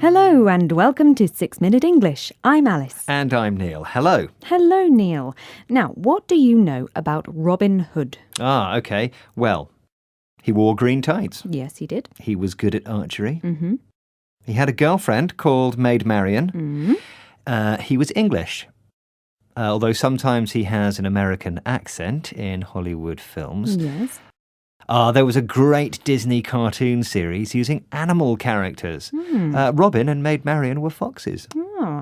Hello and welcome to 6 Minute English. I'm Alice. And I'm Neil. Hello. Hello, Neil. Now, what do you know about Robin Hood? Okay. Well, he wore green tights. Yes, he did. He was good at archery. Mm-hmm. He had a girlfriend called Maid Marian. Mm-hmm. He was English, although sometimes he has an American accent in Hollywood films. Yes. There was a great Disney cartoon series using animal characters. Robin and Maid Marian were foxes.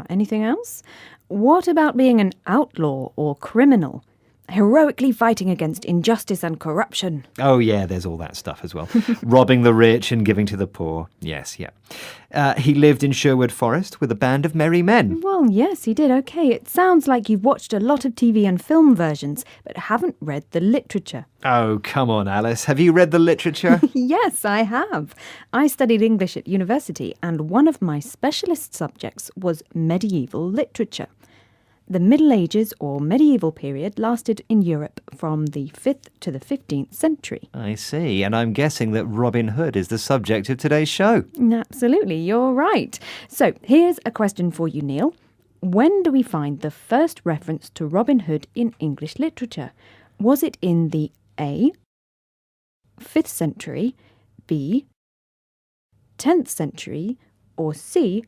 Anything else? What about being an outlaw or criminal? Heroically fighting against injustice and corruption. Oh, yeah, there's all that stuff as well. Robbing the rich and giving to the poor. Yes, yeah. He lived in Sherwood Forest with a band of merry men. Well, yes, he did. Okay, it sounds like you've watched a lot of TV and film versions, but haven't read the literature. Oh, come on, Alice. Have you read the literature? Yes, I have. I studied English at university, and one of my specialist subjects was medieval literature. The Middle Ages or medieval period lasted in Europe from the 5th to the 15th century. I see, and I'm guessing that Robin Hood is the subject of today's show. Absolutely, you're right. So here's a question for you, Neil. When do we find the first reference to Robin Hood in English literature? Was it in the A, 5th century, B, 10th century, or C,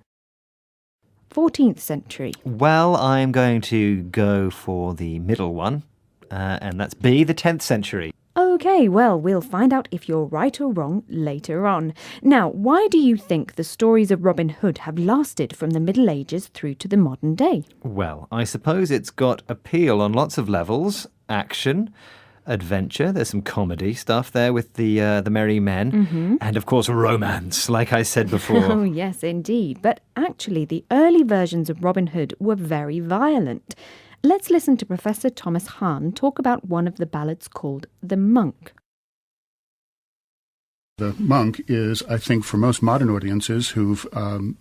14th century? Well, I'm going to go for the middle one, and that's B, the 10th century. OK, well, we'll find out if you're right or wrong later on. Now, why do you think the stories of Robin Hood have lasted from the Middle Ages through to the modern day? Well, I suppose it's got appeal on lots of levels. Action, adventure, there's some comedy stuff there with the merry men, and of course romance, like I said before. Oh, yes, indeed. But actually, the early versions of Robin Hood were very violent. Let's listen to Professor Thomas Hahn talk about one of the ballads called The Monk. The Monk is, I think, for most modern audiences who've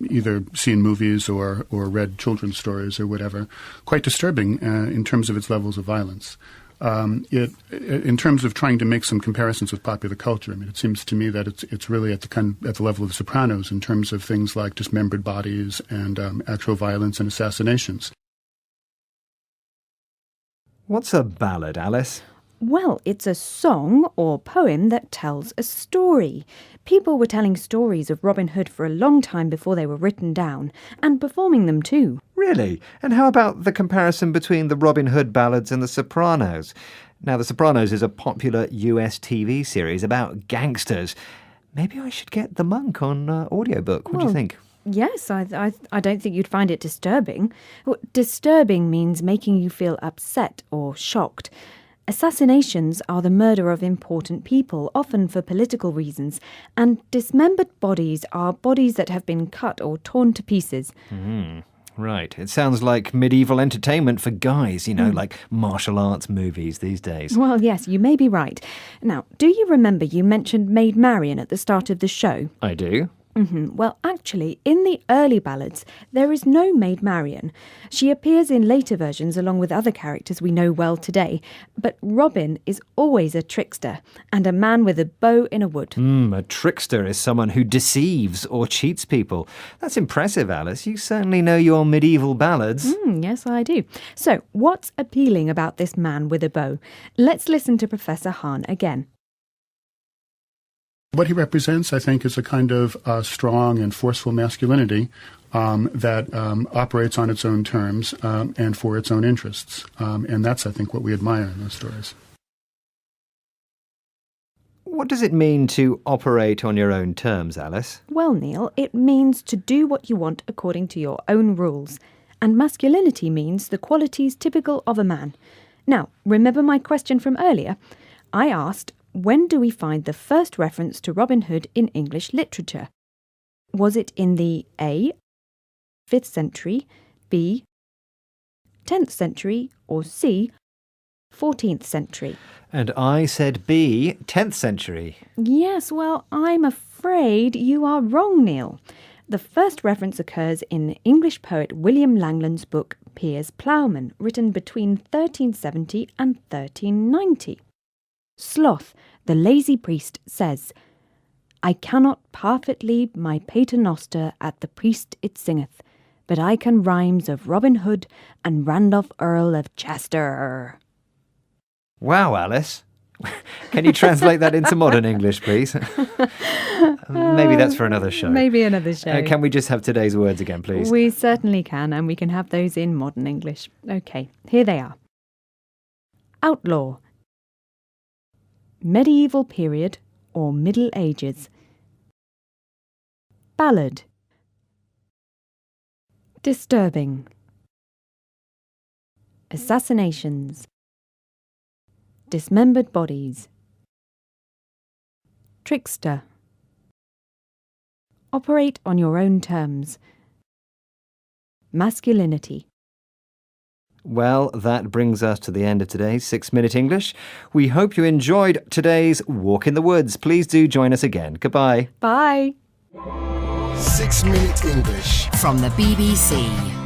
either seen movies or read children's stories or whatever, quite disturbing in terms of its levels of violence. In terms of trying to make some comparisons with popular culture, I mean, it seems to me that it's really at the level of The Sopranos in terms of things like dismembered bodies and actual violence and assassinations. What's a ballad, Alice? Well, it's a song or poem that tells a story. People were telling stories of Robin Hood for a long time before they were written down, and performing them too. Really? And how about the comparison between the Robin Hood ballads and The Sopranos? Now, The Sopranos is a popular US TV series about gangsters. Maybe I should get The Monk on audiobook. What do you think? Yes, I don't think you'd find it disturbing. Disturbing means making you feel upset or shocked. Assassinations are the murder of important people, often for political reasons, and dismembered bodies are bodies that have been cut or torn to pieces. Right. It sounds like medieval entertainment for guys, like martial arts movies these days. Well, yes, you may be right. Now, do you remember you mentioned Maid Marian at the start of the show? I do. Well, actually, in the early ballads, there is no Maid Marian. She appears in later versions along with other characters we know well today, but Robin is always a trickster and a man with a bow in a wood. A trickster is someone who deceives or cheats people. That's impressive, Alice. You certainly know your medieval ballads. Yes, I do. So, what's appealing about this man with a bow? Let's listen to Professor Hahn again. What he represents, I think, is a kind of strong and forceful masculinity that operates on its own terms and for its own interests. And that's, I think, what we admire in those stories. What does it mean to operate on your own terms, Alice? Well, Neil, it means to do what you want according to your own rules. And masculinity means the qualities typical of a man. Now, remember my question from earlier? I asked, when do we find the first reference to Robin Hood in English literature? Was it in the A, 5th century, B, 10th century, or C, 14th century? And I said B, 10th century. Yes, well, I'm afraid you are wrong, Neil. The first reference occurs in English poet William Langland's book Piers Plowman, written between 1370 and 1390. Sloth, the lazy priest, says, I cannot parfit lead my paternoster at the priest it singeth, but I can rhymes of Robin Hood and Randolph Earl of Chester. Wow, Alice. Can you translate that into modern English, please? Maybe that's for another show. Maybe another show. Can we just have today's words again, please? We certainly can, and we can have those in modern English. Okay, here they are. Outlaw. Medieval period or Middle Ages. Ballad. Disturbing. Assassinations. Dismembered bodies. Trickster. Operate on your own terms. Masculinity. Well, that brings us to the end of today's 6-Minute English. We hope you enjoyed today's Walk in the Woods. Please do join us again. Goodbye. Bye. 6-Minute English from the BBC.